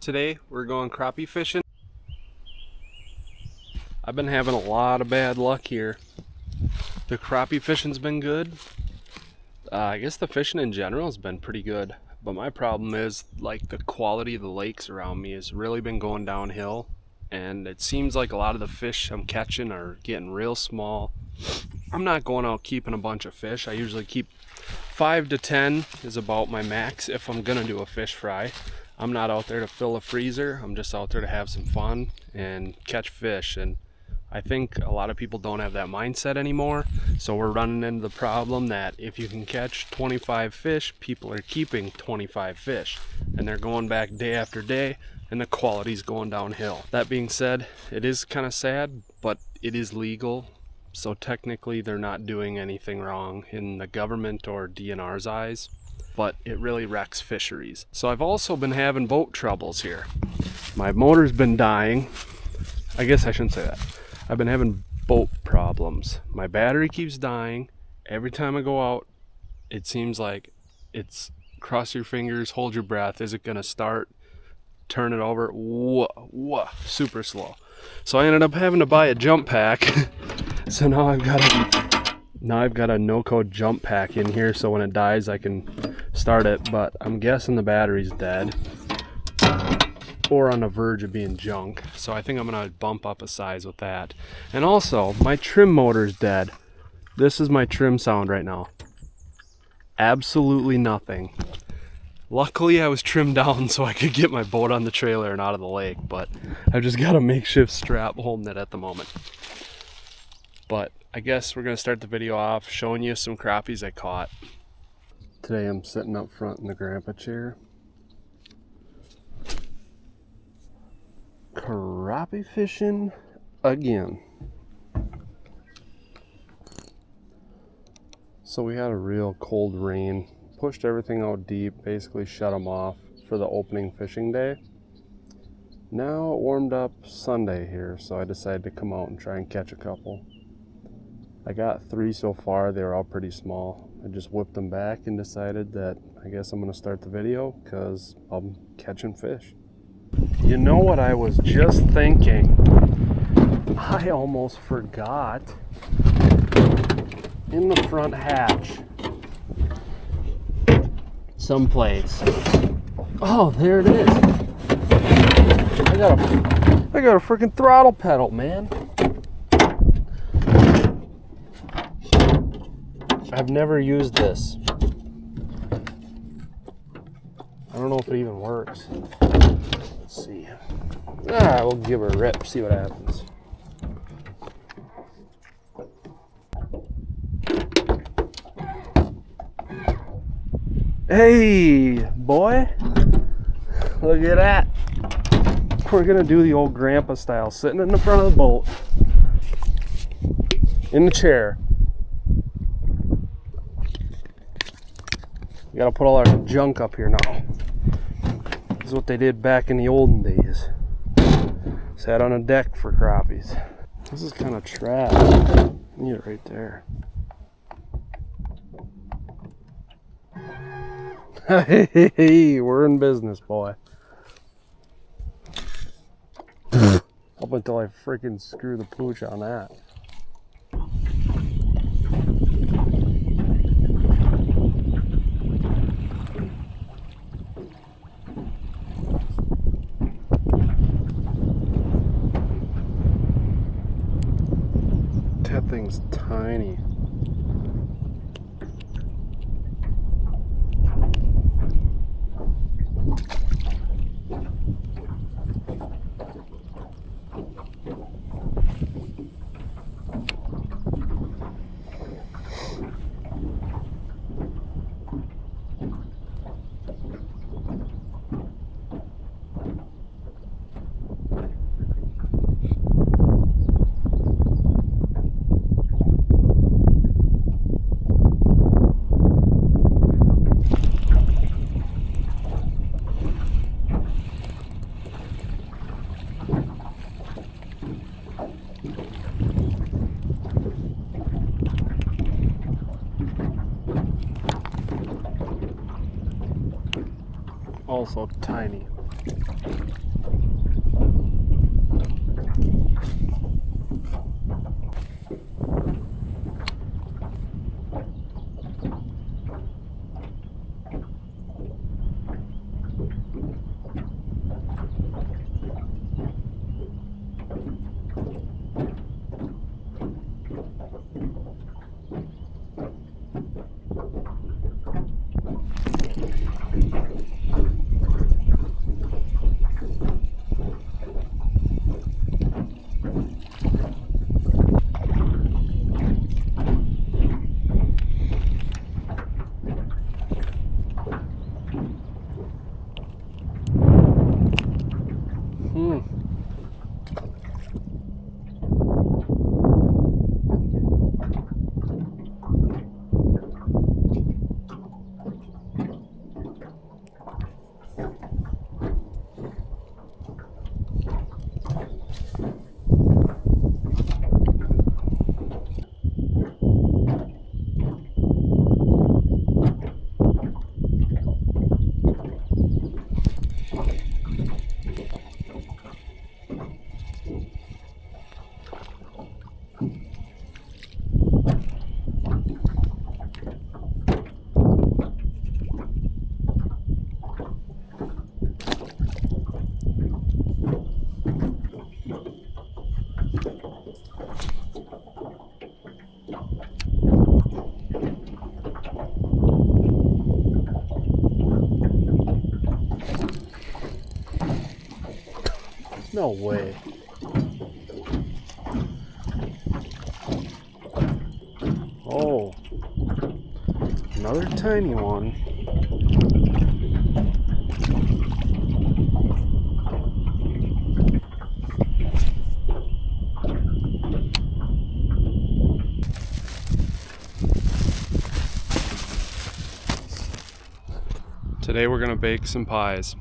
Today we're going crappie fishing. I've been having a lot of bad luck here. The crappie fishing's been good. I guess the fishing in general has been pretty good, but my problem is like the quality of the lakes around me has really been going downhill, and it seems like a lot of the fish I'm catching are getting real small. I'm not going out keeping a bunch of fish. I usually keep 5 to 10 is about my max if I'm gonna do a fish fry. I'm not out there to fill a freezer. I'm just out there to have some fun and catch fish. And I think a lot of people don't have that mindset anymore. So we're running into the problem that if you can catch 25 fish, people are keeping 25 fish. And they're going back day after day, and the quality's going downhill. That being said, it is kind of sad, but it is legal. So technically they're not doing anything wrong in the government or DNR's eyes, but it really wrecks fisheries. So I've also been having boat troubles here. My motor's been dying. I guess I shouldn't say that. I've been having boat problems. My battery keeps dying. Every time I go out, it seems like it's cross your fingers, hold your breath. Is it gonna start? Turn it over. Whoa, super slow. So I ended up having to buy a jump pack. So now I've got a no-code jump pack in here, so when it dies I can start it, but I'm guessing the battery's dead or on the verge of being junk. So I think I'm gonna bump up a size with that. And also, my trim motor's dead. This is my trim sound right now. Absolutely nothing. Luckily I was trimmed down so I could get my boat on the trailer and out of the lake, but I've just got a makeshift strap holding it at the moment. But I guess we're gonna start the video off showing you some crappies I caught. Today I'm sitting up front in the grandpa chair. Crappie fishing again. So we had a real cold rain, pushed everything out deep, basically shut them off for the opening fishing day. Now it warmed up Sunday here, so I decided to come out and try and catch a couple. I got 3 so far. They were all pretty small. I just whipped them back and decided that I guess I'm gonna start the video because I'm catching fish. You know what I was just thinking? I almost forgot in the front hatch someplace. Oh, there it is. I got a freaking throttle pedal, man. I've never used this. I don't know if it even works. Let's see. We'll give her a rip, see what happens. Hey, boy. Look at that. We're gonna do the old grandpa style, sitting in the front of the boat, in the chair. We gotta put all our junk up here now. This is what they did back in the olden days. Sat on a deck for crappies. This is kind of trash. Need it right there. Hey, we're in business, boy. Up until I freaking screw the pooch on that. That thing's tiny. Also tiny. No way. Oh, another tiny one. Today we're gonna bake some pies.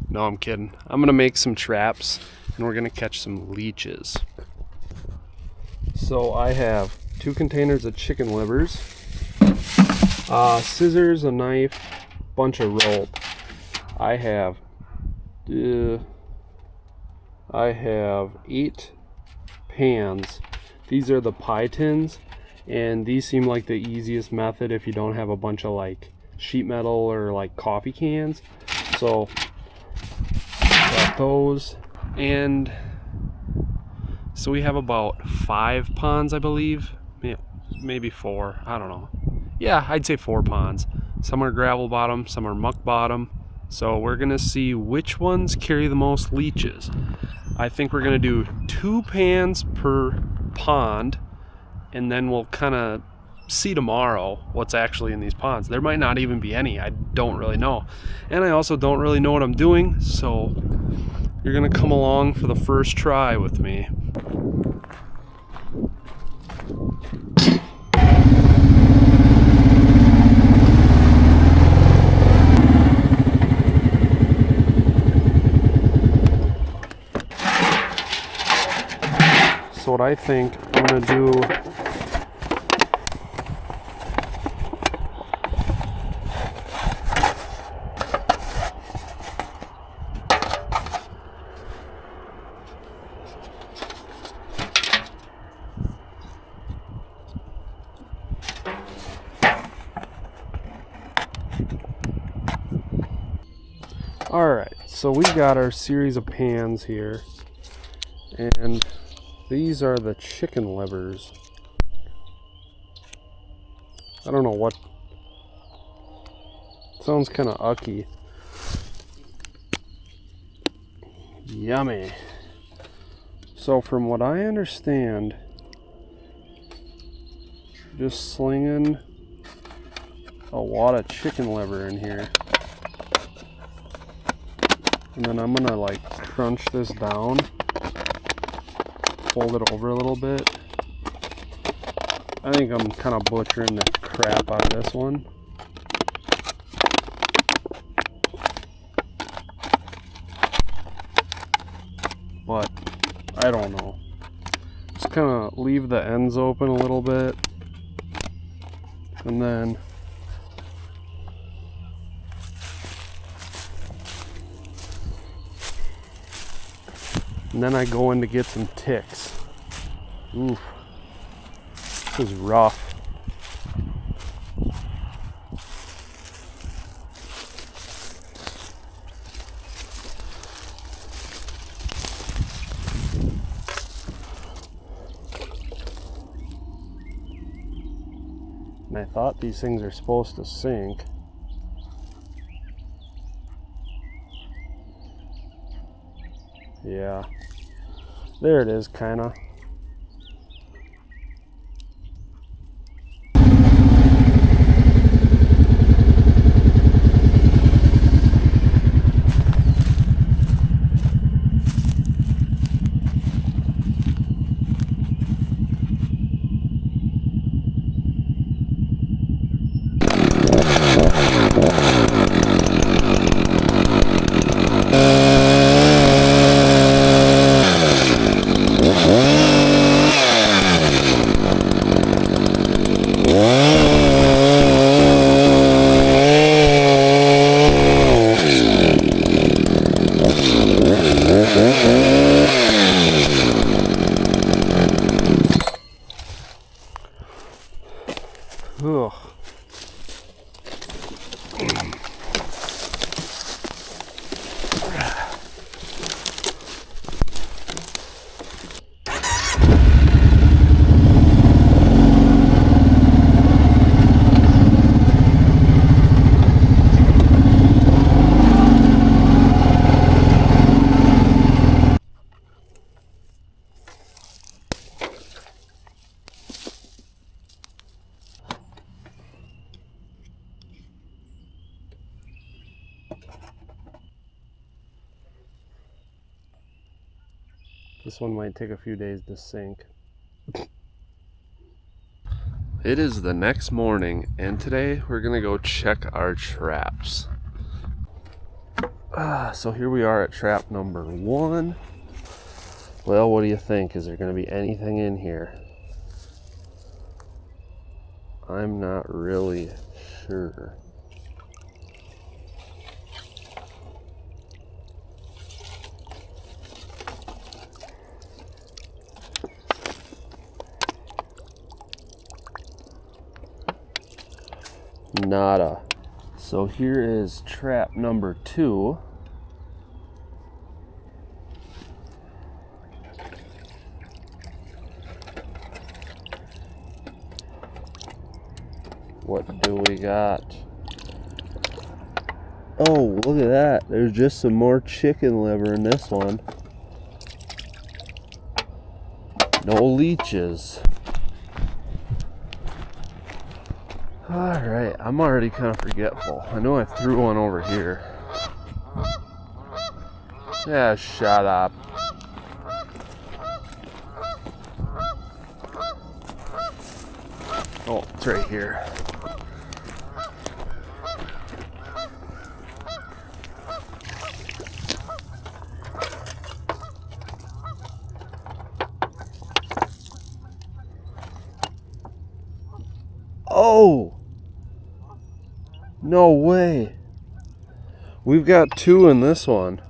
No, I'm kidding. I'm gonna make some traps and we're gonna catch some leeches. So I have 2 containers of chicken livers, scissors, a knife, bunch of rope. I have 8 pans. These are the pie tins, and these seem like the easiest method if you don't have a bunch of like sheet metal or like coffee cans. So got those, and so we have about 5 ponds, I believe. Maybe 4, I don't know. Yeah, I'd say 4 ponds. Some are gravel bottom, some are muck bottom. So we're gonna see which ones carry the most leeches. I think we're gonna do 2 pans per pond, and then we'll kind of see tomorrow what's actually in these ponds. There might not even be any. I don't really know. And I also don't really know what I'm doing, so you're gonna come along for the first try with me. So what I think I'm gonna do, alright, so we got our series of pans here, and these are the chicken livers. I don't know what, sounds kind of ucky. Yummy. So from what I understand, just slinging a lot of chicken liver in here. And then I'm gonna like crunch this down, fold it over a little bit. I think I'm kind of butchering the crap out of this one. But I don't know. Just kind of leave the ends open a little bit. And then I go in to get some ticks. Oof. This is rough. And I thought these things are supposed to sink. Yeah. There it is, kinda. This one might take a few days to sink. It is the next morning, and today we're gonna go check our traps. So here we are at trap number 1. Well, what do you think? Is there gonna be anything in here? I'm not really sure. Nada. So here is trap number 2. What do we got? Oh, look at that. There's just some more chicken liver in this one. No leeches. Alright, I'm already kind of forgetful. I know I threw one over here. Yeah, shut up. Oh, it's right here. Oh! No way. We've got 2 in this one.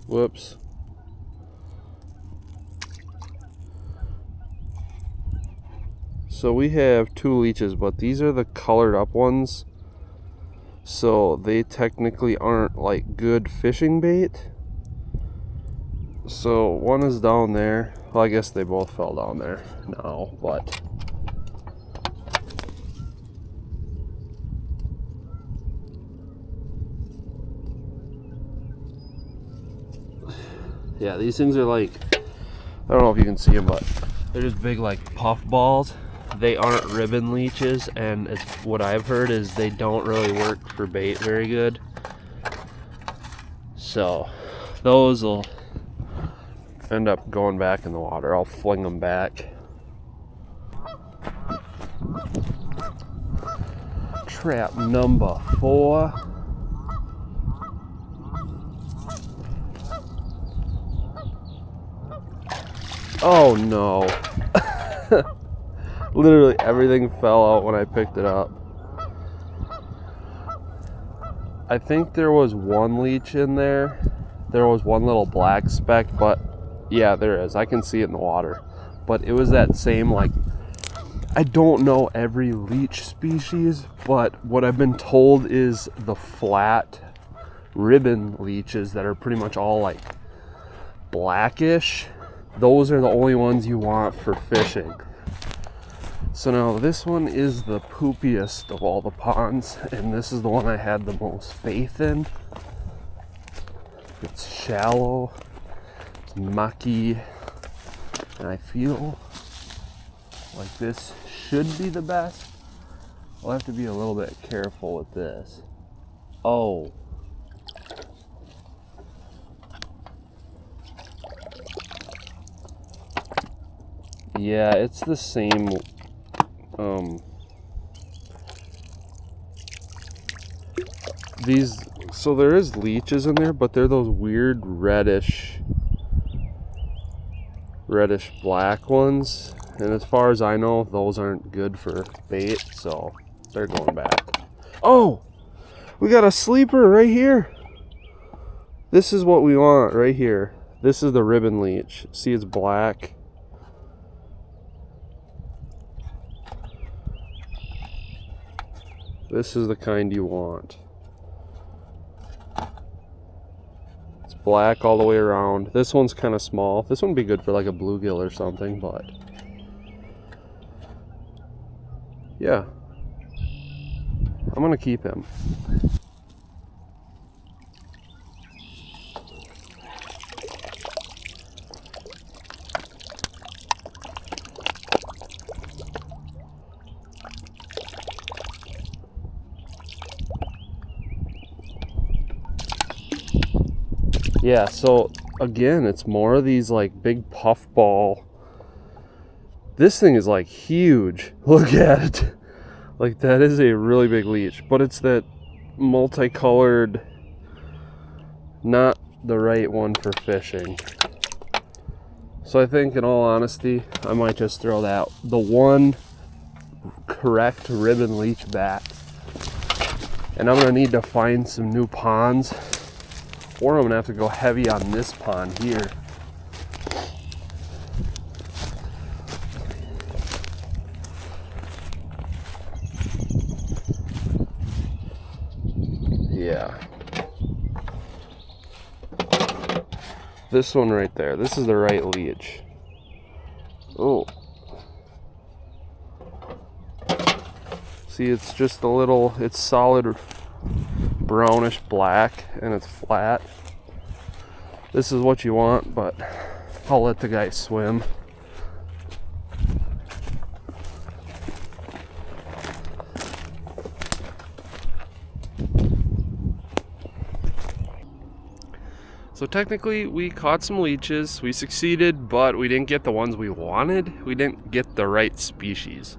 Whoops. So we have 2 leeches, but these are the colored up ones. So they technically aren't like good fishing bait. So one is down there. Well, I guess they both fell down there now, but yeah, these things are like, I don't know if you can see them, but they're just big like puff balls. They aren't ribbon leeches, and it's, what I've heard is they don't really work for bait very good. So those will end up going back in the water. I'll fling them back. Trap number 4. Oh no. Literally everything fell out when I picked it up. I think there was 1 leech in there. There was 1 little black speck, but yeah, there is. I can see it in the water. But it was that same, like, I don't know every leech species, but what I've been told is the flat ribbon leeches that are pretty much all like blackish. Those are the only ones you want for fishing. So now this one is the poopiest of all the ponds, and this is the one I had the most faith in. It's shallow, it's mucky, and I feel like this should be the best. I'll have to be a little bit careful with this. Oh. Yeah, it's the same. So there is leeches in there, but they're those weird reddish black ones. And as far as I know, those aren't good for bait, so they're going back. Oh, we got a sleeper right here. This is what we want right here. This is the ribbon leech. See, it's black. This is the kind you want. It's black all the way around. This one's kind of small. This one would be good for like a bluegill or something, but yeah, I'm gonna keep him. Yeah, so again, it's more of these like big puffball. This thing is like huge. Look at it. Like that is a really big leech, but it's that multicolored, not the right one for fishing. So I think in all honesty, I might just throw the one correct ribbon leech back. And I'm gonna need to find some new ponds, or I'm gonna have to go heavy on this pond here. Yeah. This one right there, this is the right leech. Oh. See, it's just a little, it's solid brownish black and it's flat. This is what you want, but I'll let the guy swim. So technically we caught some leeches, we succeeded, but we didn't get the ones we wanted. We didn't get the right species.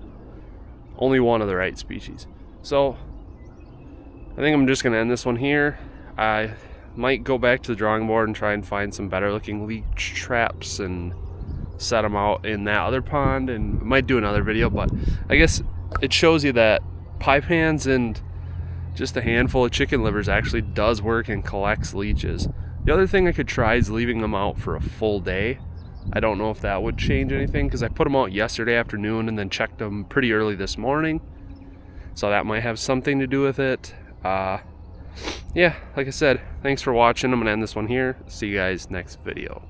Only one of the right species. So I think I'm just gonna end this one here. I might go back to the drawing board and try and find some better looking leech traps and set them out in that other pond, and might do another video, but I guess it shows you that pie pans and just a handful of chicken livers actually does work and collects leeches. The other thing I could try is leaving them out for a full day. I don't know if that would change anything, because I put them out yesterday afternoon and then checked them pretty early this morning. So that might have something to do with it. Yeah, like I said, thanks for watching. I'm going to end this one here. See you guys next video.